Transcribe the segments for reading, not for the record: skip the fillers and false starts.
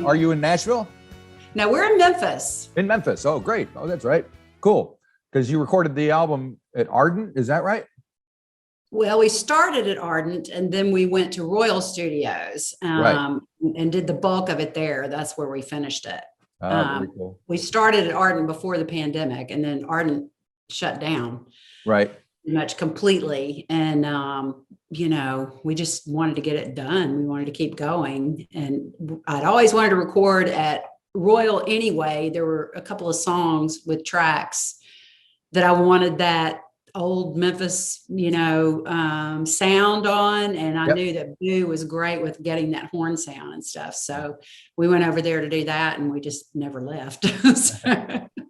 are you in Nashville? No, we're in Memphis. In Memphis. Oh, great. Oh, that's right. Cool. Because you recorded the album at Ardent, is that right? Well, we started at Ardent and then we went to Royal Studios Right. and did the bulk of it there. That's where we finished it. Very cool. We started at Ardent before the pandemic, and then Ardent shut down Right. pretty much completely. And, we just wanted to get it done. We wanted to keep going. And I'd always wanted to record at Royal anyway. There were a couple of songs with tracks that I wanted that old Memphis, sound on. And I knew that Boo was great with getting that horn sound and stuff. So we went over there to do that, and we just never left.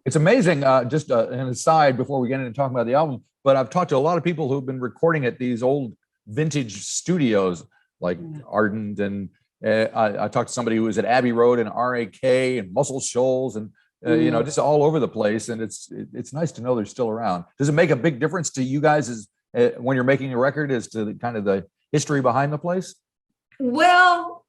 It's amazing. Just an aside before we get into talking about the album, but I've talked to a lot of people who've been recording at these old vintage studios like Ardent, and I talked to somebody who was at Abbey Road and RAK and Muscle Shoals and just all over the place. And it's nice to know they're still around. Does it make a big difference to you guys as when you're making a record as to kind of the history behind the place? Well,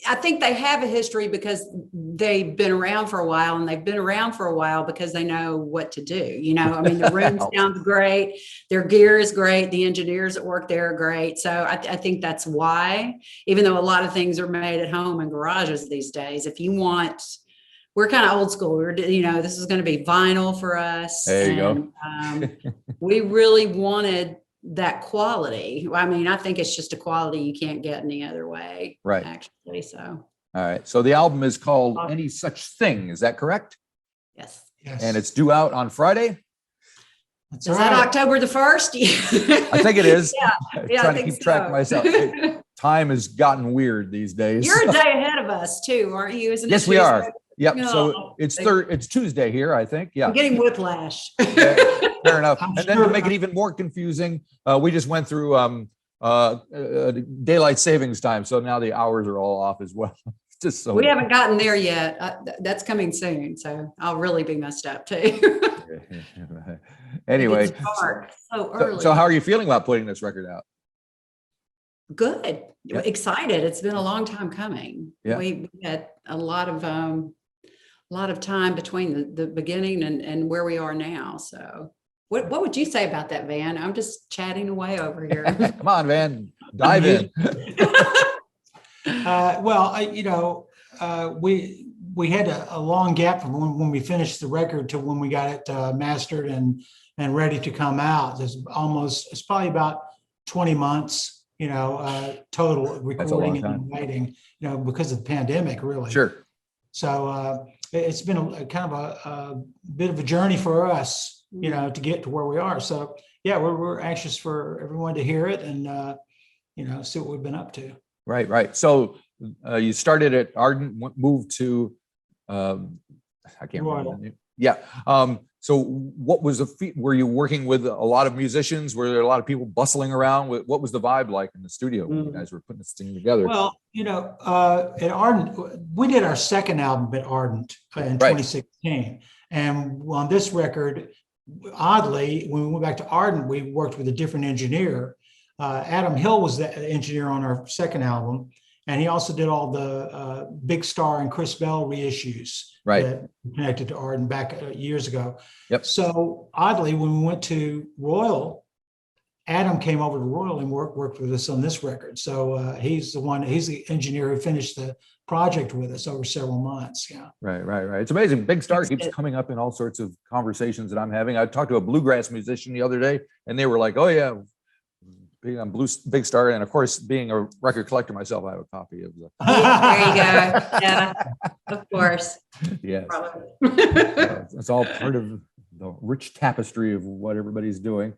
I think they have a history because they've been around for a while, and they've been around for a while because they know what to do. The room sounds great. Their gear is great. The engineers that work there are great. So I think that's why, even though a lot of things are made at home in garages these days, if you want, we're kind of old school. This is going to be vinyl for us. There you go. We really wanted that quality. I think it's just a quality you can't get any other way. Right. Actually. So. All right. So the album is called Any Such Thing. Is that correct? Yes. And it's due out on Friday? Is that October the 1st? I think it is. Yeah, trying to keep track of myself. Time has gotten weird these days. You're a day ahead of us too, aren't you? Yes, we are. Yep. No. So it's Tuesday here, I think. Yeah. I'm getting whiplash. Fair enough. And then to make it even more confusing, we just went through daylight savings time. So now the hours are all off as well. Just so we haven't gotten there yet. That's coming soon. So I'll really be messed up too. Anyway, it's dark so early. So how are you feeling about putting this record out? Good. Excited. It's been a long time coming. Yeah. We had a lot of time between the beginning and where we are now. So what would you say about that, Van? I'm just chatting away over here. Come on, Van, dive in. We had a long gap from when we finished the record to when we got it mastered and ready to come out. It's probably about 20 months. Total recording and writing, because of the pandemic, really. Sure. So it's been a kind of a bit of a journey for us, to get to where we are. So yeah, we're anxious for everyone to hear it and see what we've been up to. Right. So you started at Ardent, moved to I can't remember the name. Yeah. So what was were you working with a lot of musicians? Were there a lot of people bustling around? What was the vibe like in the studio when you guys were putting this thing together? Well, at Ardent, we did our second album at Ardent in 2016. And on this record, oddly, when we went back to Ardent, we worked with a different engineer. Adam Hill was the engineer on our second album. And he also did all the Big Star and Chris Bell reissues that connected to Ardent back years ago. Yep. So oddly, when we went to Royal, Adam came over to Royal and worked with us on this record. So he's the engineer who finished the project with us over several months. Yeah. Right. It's amazing. Big Star keeps coming up in all sorts of conversations that I'm having. I talked to a bluegrass musician the other day, and they were like, "Oh yeah, being on Big Star," and of course, being a record collector myself, I have a copy of the. There you go. Yeah, of course. Yes. It's all part of the rich tapestry of what everybody's doing.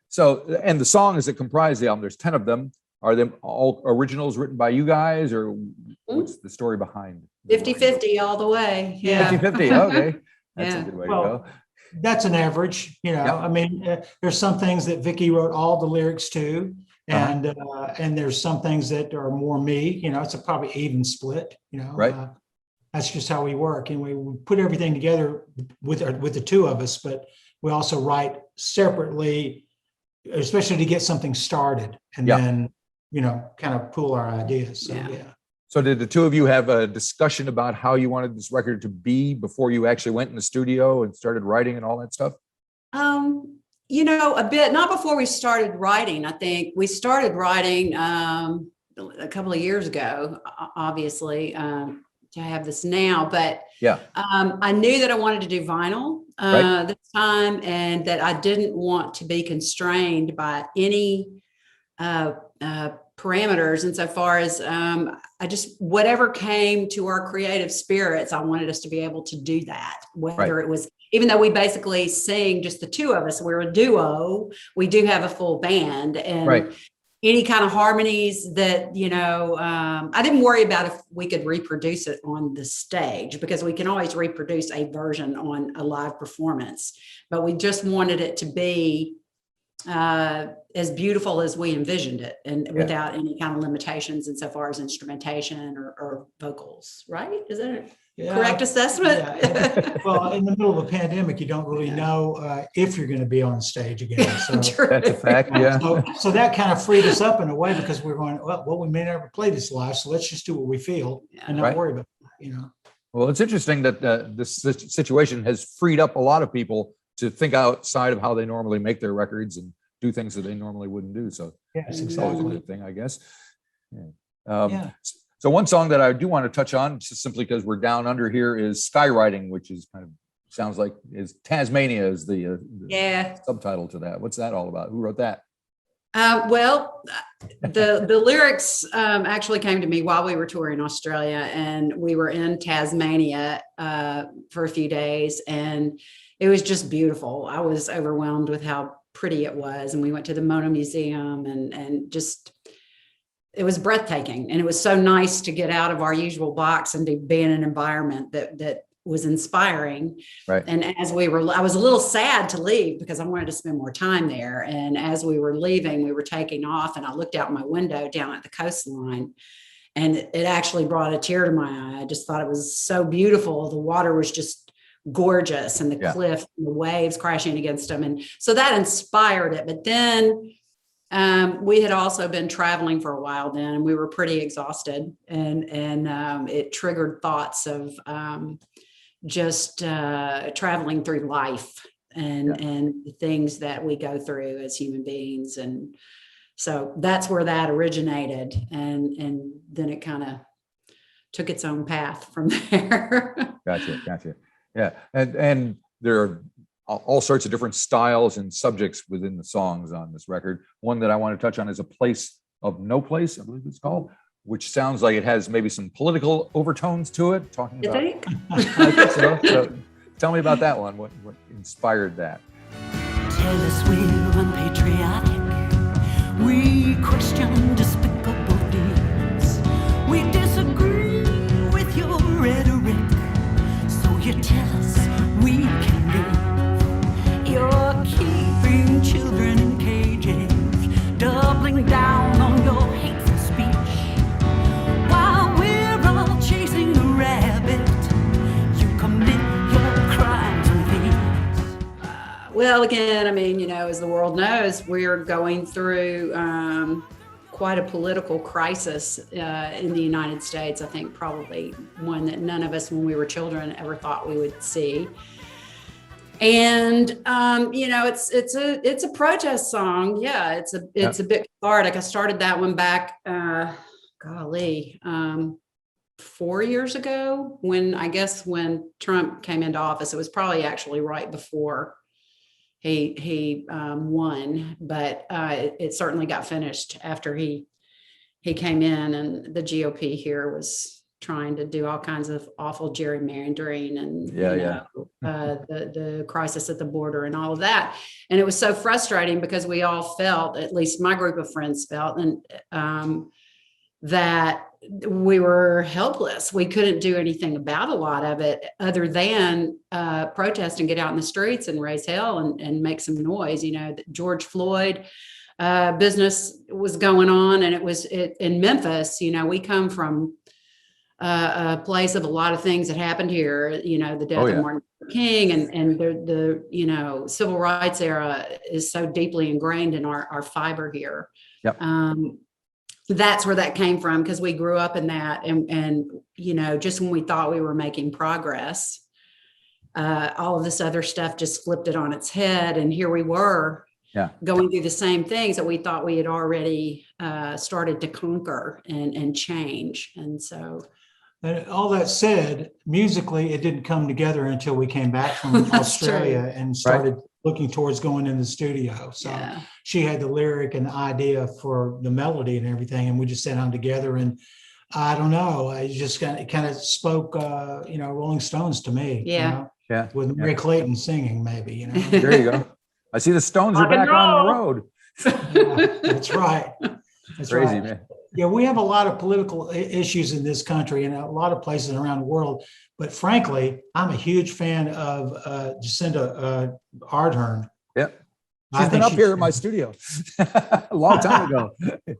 So, and the songs that comprise the album, there's 10 of them. Are them all originals written by you guys, or what's the story behind? 50-50 all the way. Yeah. 50-50. Okay. That's a good way to go. That's an average, I mean, there's some things that Vicki wrote all the lyrics to, and there's some things that are more me, it's a probably even split, Right. That's just how we work. And we put everything together with the two of us, but we also write separately, especially to get something started and then, kind of pool our ideas. So, So did the two of you have a discussion about how you wanted this record to be before you actually went in the studio and started writing and all that stuff? A bit, not before we started writing. I think we started writing a couple of years ago, obviously, to have this now, but yeah, I knew that I wanted to do vinyl this time, and that I didn't want to be constrained by any parameters insofar as I just, whatever came to our creative spirits, I wanted us to be able to do that, whether it was, even though we basically sing just the two of us, we're a duo, we do have a full band, and any kind of harmonies that, I didn't worry about if we could reproduce it on the stage, because we can always reproduce a version on a live performance, but we just wanted it to be as beautiful as we envisioned it, and without any kind of limitations insofar as instrumentation or vocals, right? Is that a correct assessment? Yeah. Well, in the middle of a pandemic, you don't really know if you're going to be on stage again. So that's a fact. Yeah. So that kind of freed us up in a way, because we're going, well, we may never play this live, so let's just do what we feel and not worry about it, Well, it's interesting that this situation has freed up a lot of people to think outside of how they normally make their records and do things that they normally wouldn't do. So it's always a good thing, I guess. So one song that I do want to touch on, just simply because we're down under here, is Skywriting, which is kind of sounds like is Tasmania is the subtitle to that. What's that all about? Who wrote that? Well, the lyrics actually came to me while we were touring Australia, and we were in Tasmania for a few days, and it was just beautiful. I was overwhelmed with how pretty it was, and we went to the Mona Museum, and just, it was breathtaking, and it was so nice to get out of our usual box and to be in an environment that was inspiring. And as we were, I was a little sad to leave because I wanted to spend more time there. And as we were leaving, we were taking off, and I looked out my window down at the coastline, and it actually brought a tear to my eye. I just thought it was so beautiful. The water was just gorgeous, and the cliff and the waves crashing against them. And so that inspired it. But then we had also been traveling for a while then, and we were pretty exhausted, and it triggered thoughts of just traveling through life and the things that we go through as human beings. And so that's where that originated. And then it kind of took its own path from there. Gotcha. Yeah. And there are all sorts of different styles and subjects within the songs on this record. One that I want to touch on is A Place of No Place, I believe it's called, which sounds like it has maybe some political overtones to it. Talking about, you think? I think so. So tell me about that one. What inspired that? Tell us we're unpatriotic. We question despicable deeds. We disagree with your rhetoric. So you tell us we can live. You're keeping children in cages, doubling down on your hateful speech. While we're all chasing a rabbit, you commit your crimes with ease. Well, again, I mean, as the world knows, we're going through quite a political crisis in the United States. I think probably one that none of us when we were children ever thought we would see. And it's a protest song. Yeah, it's a bit cathartic. I started that one back 4 years ago when Trump came into office. It was probably actually right before he won, but it certainly got finished after he came in, and the GOP here was trying to do all kinds of awful gerrymandering and the crisis at the border and all of that. And it was so frustrating because we all felt, at least my group of friends felt, and that we were helpless. We couldn't do anything about a lot of it other than protest and get out in the streets and raise hell and make some noise. George Floyd business was going on, and it was in Memphis. We come from a place of a lot of things that happened here. The death of Martin Luther King, and the civil rights era is so deeply ingrained in our fiber here. Yep. that's where that came from, because we grew up in that. And, you know, just when we thought we were making progress, all of this other stuff just flipped it on its head. And here we were going through the same things that we thought we had already started to conquer and change. And so. And all that said, musically, it didn't come together until we came back from Australia and started looking towards going in the studio. So she had the lyric and the idea for the melody and everything, and we just sat down together. And I don't know, I just kind of spoke, you know, Rolling Stones to me. Yeah, you know, with Mary Clayton singing, maybe. You know, there you go. I see the Stones are back on the road. That's right. That's crazy, right. Man. Yeah, we have a lot of political issues in this country and a lot of places around the world. But frankly, I'm a huge fan of Jacinda Ardern. Yep. She's been up here in my studio a long time ago.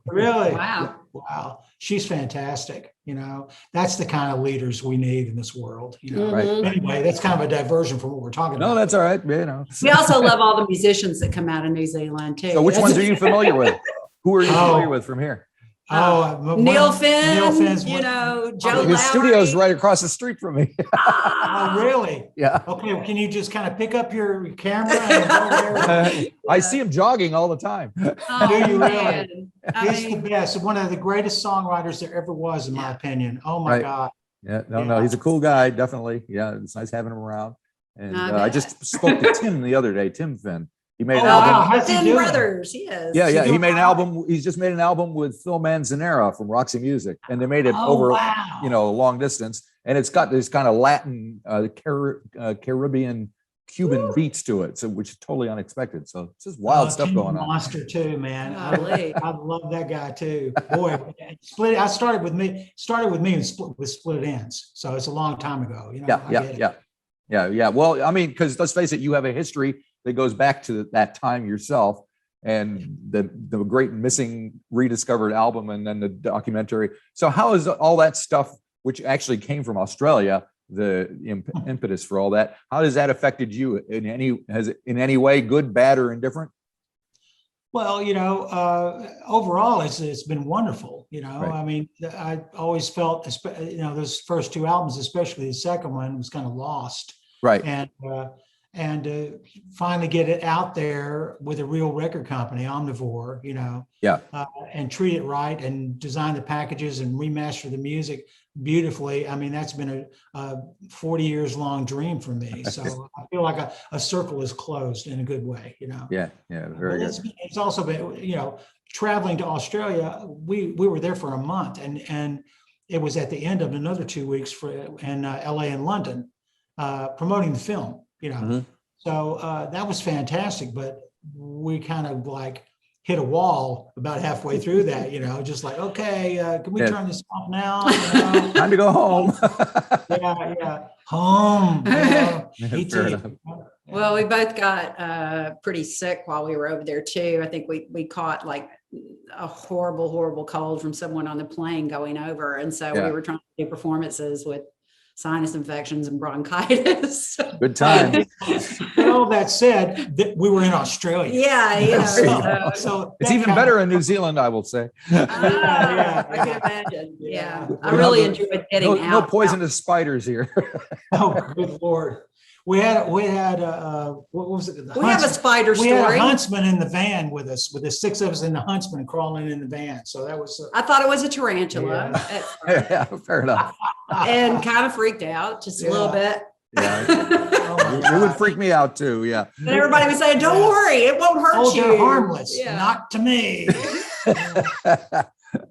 Really? Wow. Wow. She's fantastic. You know, that's the kind of leaders we need in this world. You know, Right. Anyway, that's kind of a diversion from what we're talking about. No, that's all right. You know. We also love all the musicians that come out of New Zealand too. So which ones are you familiar with? Who are you familiar with from here? Neil Finn, you know, Joe His studio's right across the street from me. Oh, really? Yeah. Okay. Well, can you just kind of pick up your camera and go there? I see him jogging all the time. Oh, Do you man. really? I He's the mean, best. One of the greatest songwriters there ever was, in my opinion. Oh my God. Yeah. No, he's a cool guy. Definitely. Yeah. It's nice having him around. And I bet. just spoke to Tim the other day, Tim Finn. He made an wow. album. How's he Finn doing? Brothers, yes. Yeah. He made an album. He's just made an album with Phil Manzanera from Roxy Music. And they made it over, you know, long distance. And it's got this kind of Latin, Caribbean, Cuban beats to it. So, which is totally unexpected. So it's just wild stuff Tim's going a on. monster too, man. Golly. I love that guy too. Boy, I started with me and Split Ends. So it's a long time ago. You know, Yeah. Well, I mean, because let's face it, you have a history that goes back to that time yourself, and the great Missing rediscovered album, and then the documentary. So how is all that stuff, which actually came from Australia, the impetus for all that, how has that affected you in any way, good, bad, or indifferent? Well, you know, overall, it's been wonderful. You know, Right. I mean, I always felt, you know, those first two albums, especially the second one, was kind of lost. Right. And finally get it out there with a real record company, Omnivore, you know, and treat it right and design the packages and remaster the music beautifully. I mean, that's been a 40 years long dream for me. So I feel like a circle is closed in a good way, you know. Yeah, very good. It's also been, you know, traveling to Australia. We were there for a month, and it was at the end of another 2 weeks in LA and London, promoting the film. You know, so that was fantastic, but we kind of like hit a wall about halfway through that, you know, just like, okay, can we turn this off now? You know? Time to go home. Home. Fair enough. Well, we both got pretty sick while we were over there too. I think we caught like a horrible cold from someone on the plane going over. And so we were trying to do performances with sinus infections and bronchitis. Good time. All that said, we were in Australia. Yeah. So It's even better in New Zealand, I will say. I can imagine. Yeah. I really enjoyed getting out. No poisonous spiders here. Oh, good Lord. We had what was it? We have a spider story. We had a huntsman in the van with us, with the six of us in the huntsman crawling in the van. So that was. I thought it was a tarantula. Yeah, fair enough. And kind of freaked out just a little bit. Yeah, it would freak me out too. Yeah. And everybody was saying, "Don't worry, it won't hurt you. They're harmless, Yeah. not to me."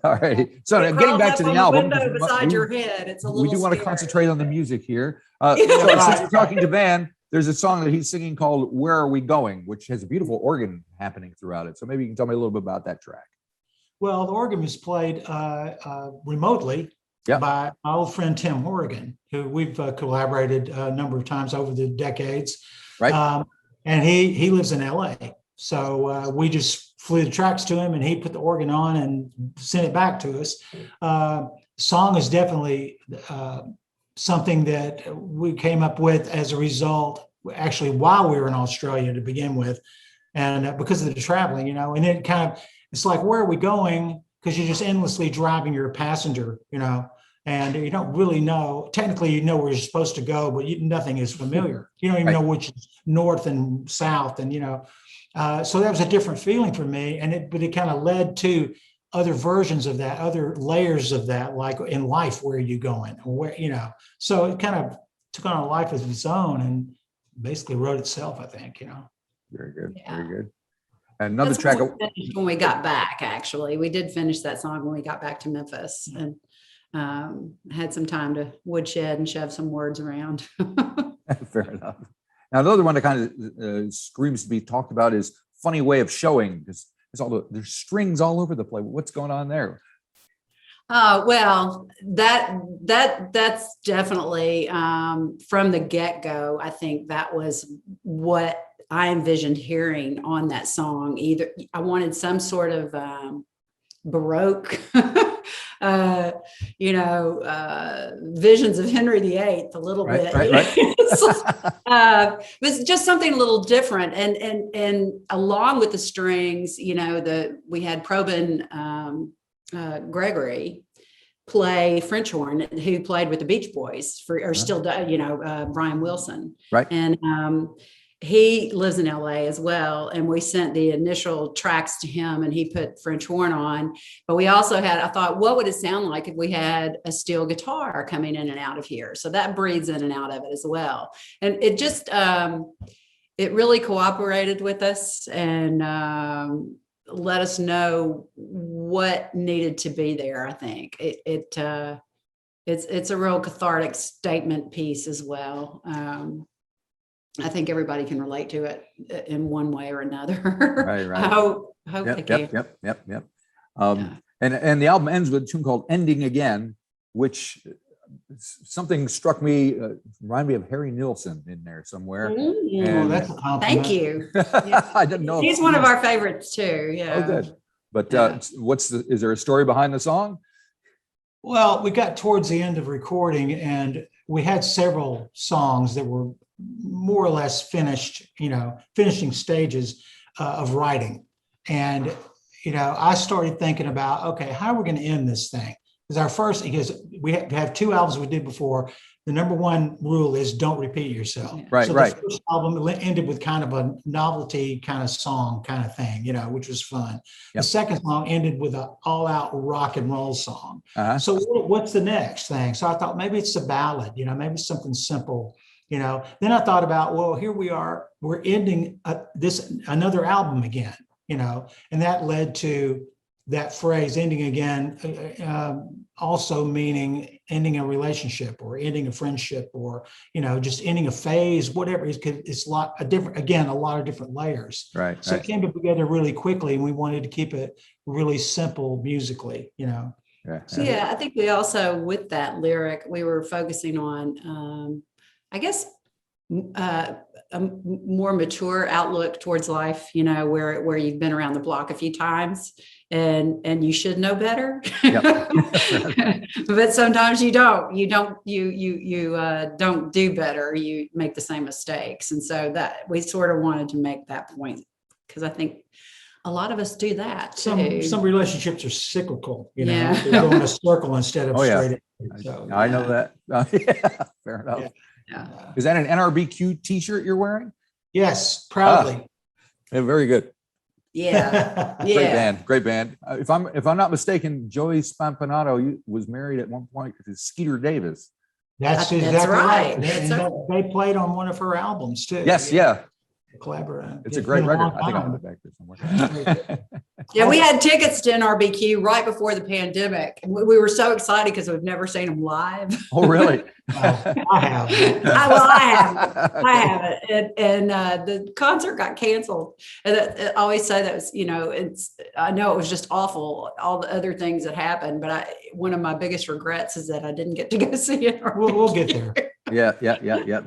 All right. So getting back to the album, window beside your head. It's a little. we do want to scary. concentrate on the music here. So since we're talking to Van, there's a song that he's singing called "Where Are We Going," which has a beautiful organ happening throughout it. So maybe you can tell me a little bit about that track. Well, the organ was played remotely by my old friend Tim Horrigan, who we've collaborated a number of times over the decades. Right. And he lives in LA. So we just flew the tracks to him and he put the organ on and sent it back to us. Song is definitely something that we came up with as a result, actually, while we were in Australia to begin with. And because of the traveling, you know, and it kind of, it's like, where are we going? because you're just endlessly driving your passenger, and you don't really know. Technically, you know where you're supposed to go, but nothing is familiar. You don't even know which is north and south, and so that was a different feeling for me. But it kind of led to other versions of that, other layers of that, like in life, where are you going, where So it kind of took on a life of its own and basically wrote itself, I think. Very good. Yeah. Very good. Another That's track. when we got back, actually. We did finish that song when we got back to Memphis, and had some time to woodshed and shove some words around. Fair enough. Now, another one that kind of screams to be talked about is Funny Way of Showing, because there's strings all over the place. What's going on there? Well, that's definitely from the get-go. I think that was what I envisioned hearing on that song. Either I wanted some sort of Baroque, visions of Henry VIII a little bit. Right. It was just something a little different, and along with the strings, we had Probin Gregory play French horn, who played with the Beach Boys still does, Brian Wilson, right? And he lives in LA as well. And we sent the initial tracks to him and he put French horn on. But we also I thought, what would it sound like if we had a steel guitar coming in and out of here? So that breathes in and out of it as well. And it just, it really cooperated with us and let us know what needed to be there. I think it's a real cathartic statement piece as well. I think everybody can relate to it in one way or another. Right. I hope they can. Yep. And the album ends with a tune called "Ending Again," which something struck me, reminded me of Harry Nilsson in there somewhere. Mm-hmm. That's a compliment. Thank you. I didn't know. He's one of our favorites too. Yeah. Oh, good. But is there a story behind the song? Well, we got towards the end of recording and we had several songs that were more or less finishing stages of writing. And, I started thinking about, okay, how are we going to end this thing? Because we have two albums we did before. The number one rule is don't repeat yourself. Right, so right. The first album ended with kind of a novelty kind of song kind of thing, which was fun. Yep. The second song ended with an all-out rock and roll song. Uh-huh. So what's the next thing? So I thought maybe it's a ballad, maybe something simple. Then I thought about, well, here we are, we're ending another album again, and that led to that phrase ending again, also meaning ending a relationship or ending a friendship or, just ending a phase, whatever. It's a lot of different layers. Right. So it came together really quickly and we wanted to keep it really simple musically, Yeah, I think we also, with that lyric, we were focusing on, I guess, a more mature outlook towards life, where you've been around the block a few times and you should know better. Yep. But sometimes you don't do better. You make the same mistakes. And so that we sort of wanted to make that point because I think a lot of us do that too. Some relationships are cyclical, Yeah. They go in a circle instead of straight. So, I know that. Yeah, fair enough. Yeah. Is that an NRBQ t-shirt you're wearing? Yes, proudly. Yeah, very good. Yeah. Great band. If I'm not mistaken, Joey Spampanato was married at one point to Skeeter Davis. That's exactly right. They played on one of her albums too. Yes, yeah. Collaborate. It's a great record. I think I have it back there somewhere. Yeah, we had tickets to NRBQ right before the pandemic. We were so excited because we've never seen them live. Oh, really? I have. I have it. And the concert got canceled. And I always say that was, I know it was just awful, all the other things that happened. But one of my biggest regrets is that I didn't get to go see it. We'll get there. Yeah.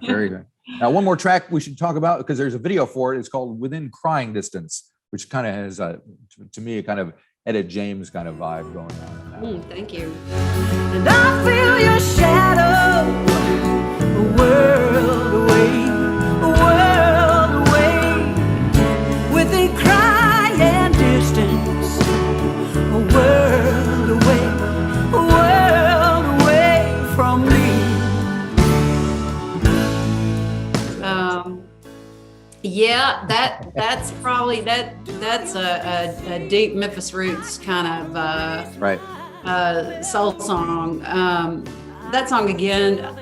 Very good. Now, one more track we should talk about because there's a video for it. It's called Within Crying Distance, which kind of has, to me, a kind of Etta James kind of vibe going on. Thank you. And I feel your shadow, a world away, within crying distance, a world that's probably that's a deep Memphis Roots kind of Right. soul song. That song again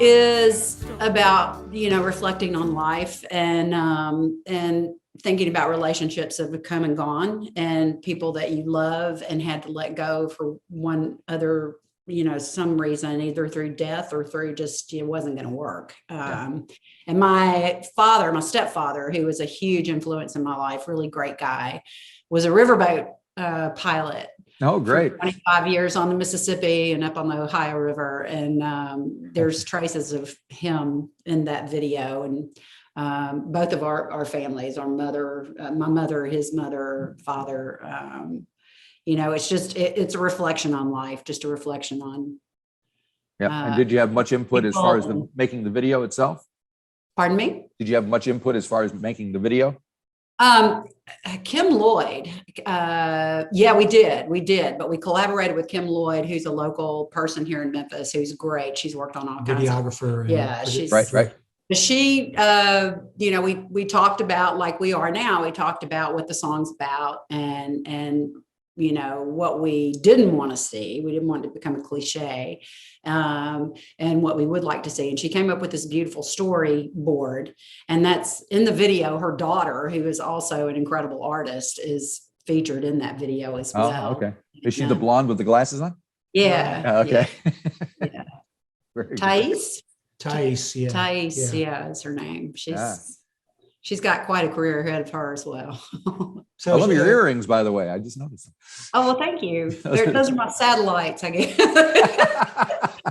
is about, you know, reflecting on life and thinking about relationships that have come and gone and people that you love and had to let go for one other, you know, some reason, either through death or through just, it wasn't going to work. And my stepfather, who was a huge influence in my life, really great guy, was a riverboat pilot. Oh, great. For 25 years on the Mississippi and up on the Ohio River. And there's traces of him in that video. And both of our families, our mother, my mother, his mother, father, you know, it's just, it's a reflection on life, just a reflection on. Yeah. And did you have much input as far as making the video itself? Pardon me? Did you have much input as far as making the video? Kim Lloyd, yeah, we did, but we collaborated with Kim Lloyd, who's a local person here in Memphis, who's great. She's worked on all kinds of videographer. Yeah, she's right. She, you know, we talked about, like we are now, we talked about what the song's about and you know, what we didn't want to see. We didn't want it to become a cliche, and what we would like to see. And she came up with this beautiful storyboard, and that's in the video. Her daughter, who is also an incredible artist, is featured in that video as well. Oh, okay. Is she the blonde with the glasses on? Yeah. Oh, okay. Yeah. Very Thais. Thais, yeah. Thais, yeah, is her name. She's got quite a career ahead of her as well. I love your earrings, by the way. I just noticed them. Oh, well, thank you. Those are my satellites, I guess.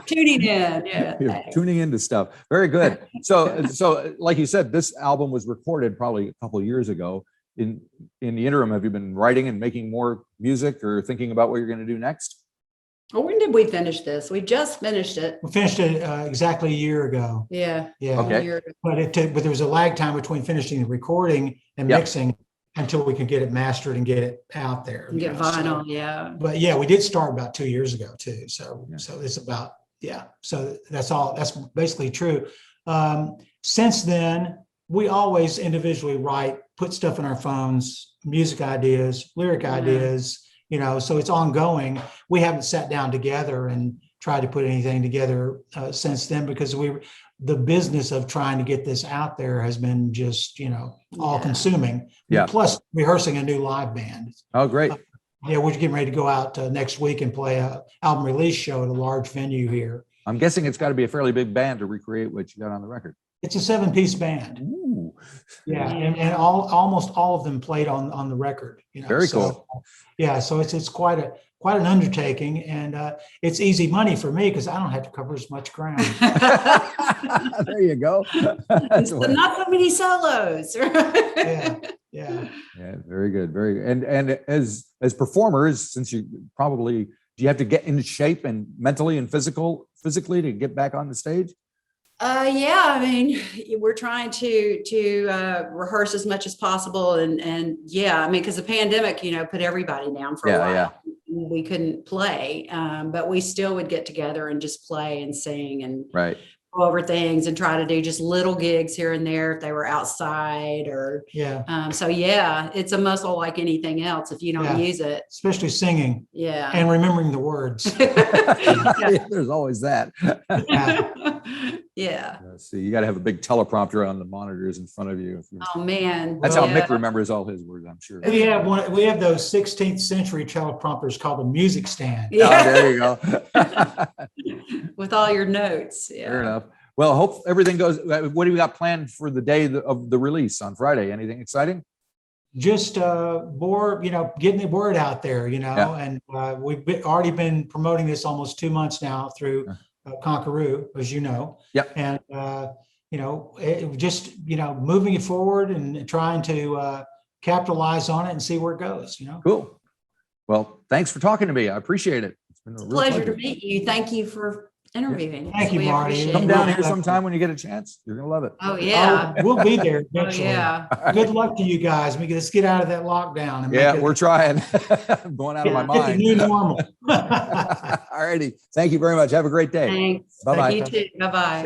Tuning in. Yeah. You're tuning into stuff. Very good. So like you said, this album was recorded probably a couple of years ago. In the interim, have you been writing and making more music or thinking about what you're going to do next? Well, when did we finish this? We just finished it. We finished it exactly a year ago. Yeah. Yeah. Okay. A year ago. But there was a lag time between finishing the recording and mixing until we could get it mastered and get it out there. Get vinyl, yeah. But yeah, we did start about 2 years ago too. So it's about, so that's all, that's basically true. Since then, we always individually write, put stuff in our phones, music ideas, lyric ideas, you know, so it's ongoing. We haven't sat down together and tried to put anything together since then, because the business of trying to get this out there has been just, you know, all consuming. Yeah. Plus rehearsing a new live band. Oh, great. Yeah, we're getting ready to go out next week and play a album release show at a large venue here. I'm guessing it's got to be a fairly big band to recreate what you got on the record. It's a 7-piece band. Ooh. Yeah, and almost all of them played on the record. You know, very cool. Yeah, so it's quite an undertaking, and it's easy money for me because I don't have to cover as much ground. There you go. Not so many solos. Yeah. Very good. Very good. And as performers, since do you have to get into shape and mentally and physically to get back on the stage? Yeah, I mean, we're trying to rehearse as much as possible, and yeah, I mean, because the pandemic, you know, put everybody down for a while. Yeah. We couldn't play, but we still would get together and just play and sing and go over things and try to do just little gigs here and there if they were outside or so it's a muscle like anything else if you don't use it, especially singing and remembering the words. There's always that. See, you got to have a big teleprompter on the monitors in front of you. Oh man, that's how Mick remembers all his words, I'm sure. We have those 16th century teleprompters called a music stand. There you go. With all your notes. Fair enough. Well, I hope everything goes. What do we got planned for the day of the release on Friday? Anything exciting? Just getting the word out there, you know, and we've already been promoting this almost 2 months now through Conqueroo, as you know. And moving it forward and trying to capitalize on it and see where it goes, you know. Cool. Well, thanks for talking to me. I appreciate it. It's been a real pleasure to meet you. Thank you for interviewing. Thank you, Marty. Come down here sometime when you get a chance. You're gonna love it. Oh yeah, we'll be there eventually. Right. Good luck to you guys. Let's get out of that lockdown. And we're trying. I'm going out of my mind. New normal. All righty. Thank you very much. Have a great day. Thanks. Bye bye. You too. Bye bye.